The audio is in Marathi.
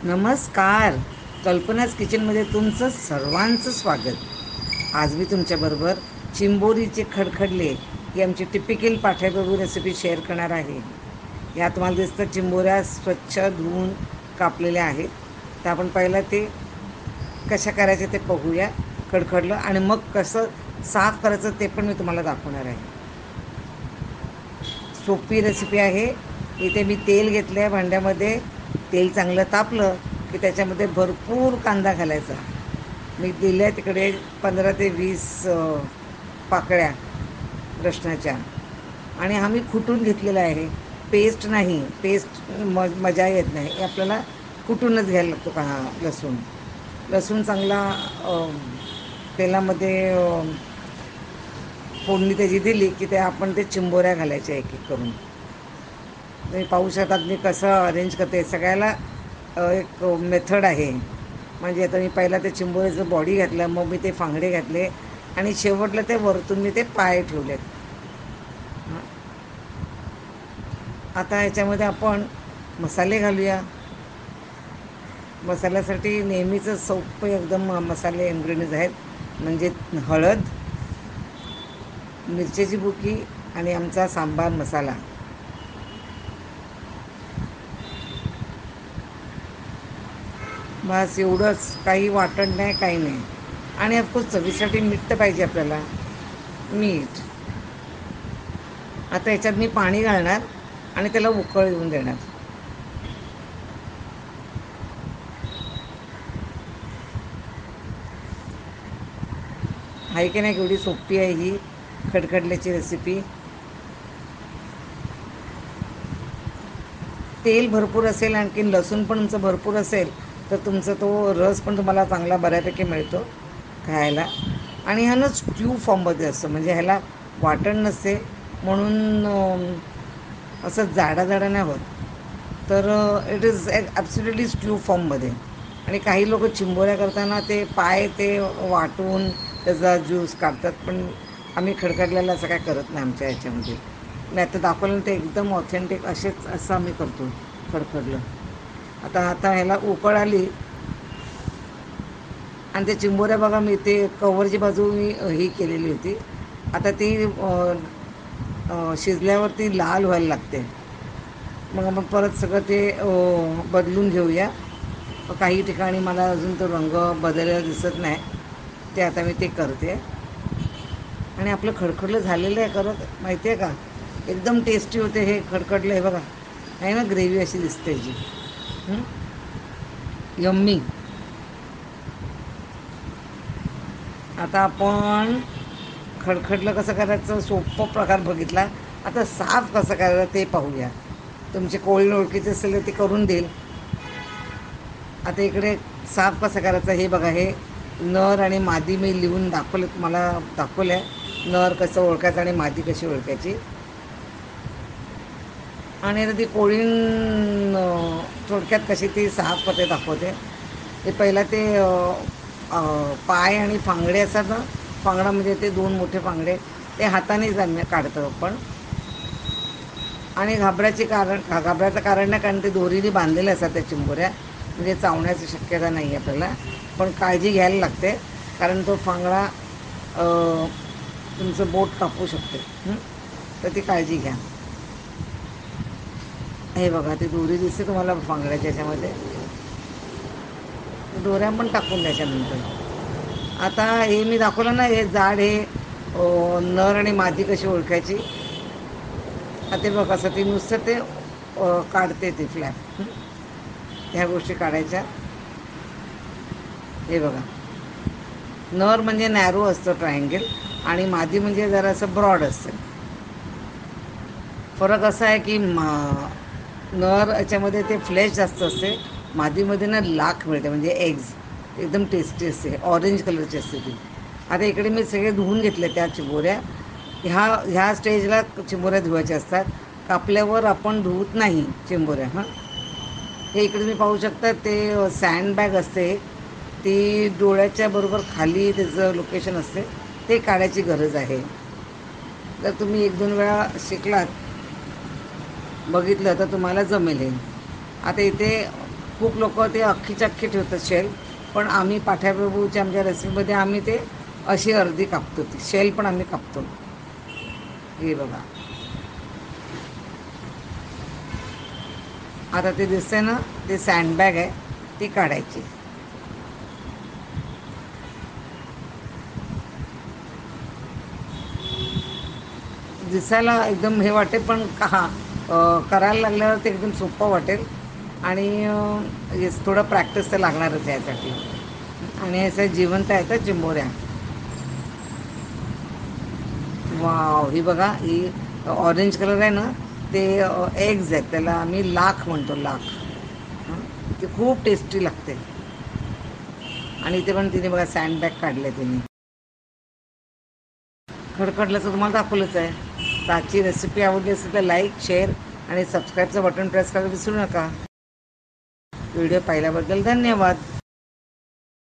नमस्कार. कल्पनाच किचनमध्ये तुमचं सर्वांचं स्वागत. आज मी तुमच्याबरोबर चिंबोरीचे खडखडले ही आमची टिपिकल पाठ्यप्रभू रेसिपी शेअर करणार आहे. या तुम्हाला दिसतं चिंबोऱ्या स्वच्छ धुवून कापलेल्या आहेत. तर आपण पहिलं ते कशा करायचे ते बघूया. खडखडलं आणि मग कसं साफ करायचं ते पण मी तुम्हाला दाखवणार आहे. सोपी रेसिपी आहे. इथे मी तेल घेतलं आहे भांड्यामध्ये. तेल चांगलं तापलं की त्याच्यामध्ये भरपूर कांदा घालायचा. मी दिल्या तिकडे 15 ते 20 पाकळ्या लसणाच्या. आणि हा मी खुटून घेतलेला आहे, पेस्ट नाही. पेस्ट मजा येत नाही. हे आपल्याला कुटूनच घ्यायला लागतो का लसूण. लसूण चांगला तेलामध्ये फोडणी त्याची दिली की ते आपण ते चिंबोऱ्या घालायच्या एक एक करून. तुम्ही पाहू शकतात मी कसं अरेंज करते. सगळ्याला एक मेथड आहे. म्हणजे आता मी पहिला ते चिंबोऱ्याचं बॉडी घातलं, मग मी ते फांगडे घातले आणि शेवटला ते वरतून मी ते पाय ठेवलेत. आता ह्याच्यामध्ये आपण मसाले घालूया. मसाल्यासाठी नेहमीचं सोपं एकदम मसाले इन्ग्रेडियंट्स आहेत. म्हणजे हळद, मिरच्याची बुकी आणि आमचा सांबार मसाला. बस एवढंच. काही वाटण नाही, काही नाही. आणि ऑफकोर्स चवीसाठी मीठ तर पाहिजे आपल्याला. मीठ. आता याच्यात मी पाणी घालणार आणि त्याला उकळ येऊन देणार. आहे की नाही केवढी सोपी आहे ही खडखडल्याची रेसिपी. तेल भरपूर असेल, आणखीन लसूण पण तुमचं भरपूर असेल तर तुमचा तो रस पण तुम्हाला चांगला बऱ्यापैकी मिळतो खायला. आणि ह्यानं स्ट्यू फॉर्ममध्ये असतं. म्हणजे ह्याला वाटण नसते म्हणून असं जाडा जाडा नाही होत. तर इट इज ॲब्सोल्युटली स्ट्यू फॉर्ममध्ये. आणि काही लोक चिंबोऱ्या करताना ते पाय ते वाटून त्याचा ज्यूस काढतात. पण आम्ही खडखडल्याला असं काय करत नाही आमच्या ह्याच्यामध्ये. नाही तर दाखवलं ते एकदम ऑथेंटिक असं आम्ही करतो खडखडलं. आता ह्याला उकळ आली आणि ते चिंबोऱ्या बघा मी ते कवरची बाजू मी ही केलेली होती. आता ती शिजल्यावरती लाल व्हायला लागते. मग आपण परत सगळं ते बदलून घेऊया. काही ठिकाणी मला अजून तो रंग बदललेला दिसत नाही. ते आता मी ते करते. आणि आपलं खडखडलं झालेलं आहे करत माहिती आहे का. एकदम टेस्टी होते हे खडखडलं आहे बघा. आहे ना ग्रेव्ही अशी दिसते जी. यम्मी. आता आपण खडखडलं कसं करायचं सोपं प्रकार बघितला. आता साफ कसं करायचं ते पाहूया. तुमचे कोळी ओळखीचे असेल तर ते करून देईल. आता इकडे साफ कसं करायचं हे बघा. हे नर आणि मादी मी लिहून दाखवलं, तुम्हाला दाखवलं आहे. नर कसं ओळखायचं आणि मादी कशी ओळखायची. आणि आता ती कोळीण थोडक्यात कशी ती साफ करते दाखवते. ते पहिला ते पाय आणि फांगडे असतात ना. फांगडा म्हणजे ते 2 मोठे फांगडे ते हातानेच काढतो आपण. आणि घाबरायचं कारण नाही, कारण ते दोरीने बांधलेले असतात त्या चिंबोऱ्या. म्हणजे चावण्याची शक्यता नाही आहे आपल्याला. पण काळजी घ्यायला लागते कारण तो फांगडा तुमचं बोट कापू शकते. तर ती काळजी घ्या. हे बघा ती दोरी दिसते तुम्हाला फांगड्याच्या ह्याच्यामध्ये. दोऱ्या पण टाकून द्यायच्यानंतर. आता हे मी दाखवलं ना हे जाड हे नर आणि मादी कशी ओळखायची. आता ते बघा असं ते नुसतं ते काढते ते फ्लॅप. ह्या गोष्टी काढायच्या. हे बघा नर म्हणजे नॅरो असतं ट्रायंगल आणि मादी म्हणजे जरासं ब्रॉड असतं. फरक असा आहे की नर याच्यामध्ये ते फ्लेश जास्त असते. मादीमध्ये ना लाख मिळते म्हणजे एग्ज. एकदम टेस्टी असते. ऑरेंज कलरची असते ती. आता इकडे मी सगळे धुवून घेतले त्या चिंबोऱ्या. ह्या स्टेजला चिंबोऱ्या धुवायच्या असतात. कापल्यावर आपण धुवत नाही चिंबोऱ्या. हे इकडे तुम्ही पाहू शकता ते सँडबॅग असते ती डोळ्याच्या बरोबर खाली त्याचं लोकेशन असते. ते काढायची गरज आहे. जर तुम्ही 1-2 वेळा शिकलात बघितलं तर तुम्हाला जमेल हे. आता इथे खूप लोक ते अख्खीच्या अख्खी ठेवतात शेल, पण आम्ही पाठ्याप्रभूच्या आमच्या रेसिपीमध्ये आम्ही ते अशी अर्धी कापतो, ती शेल पण आम्ही कापतो. हे बघा, आता ते दिसतंय ना, ते सँडबॅग आहे, ती काढायची. दिसायला एकदम हे वाटेल, पण करायला लागल्यावर ते एकदम सोपं वाटेल. आणि थोडं प्रॅक्टिस तर लागणारच यासाठी. आणि ह्याचं जिवंत आहेत त्या चिंबोऱ्या. वाव, ही बघा, ही ऑरेंज कलर आहे ना, ते एग्ज आहेत, त्याला आम्ही लाख म्हणतो, लाख. हं, ते खूप टेस्टी लागते. आणि इथे पण तिने बघा सँडबॅग काढले तिने. खडखडल्याचं तुम्हाला दाखवलंच आहे. तर आजची रेसिपी आवडली असेल तर लाईक, शेअर आणि सबस्क्राईबचं बटन प्रेस करायला विसरू नका. व्हिडिओ पाहिल्याबद्दल धन्यवाद.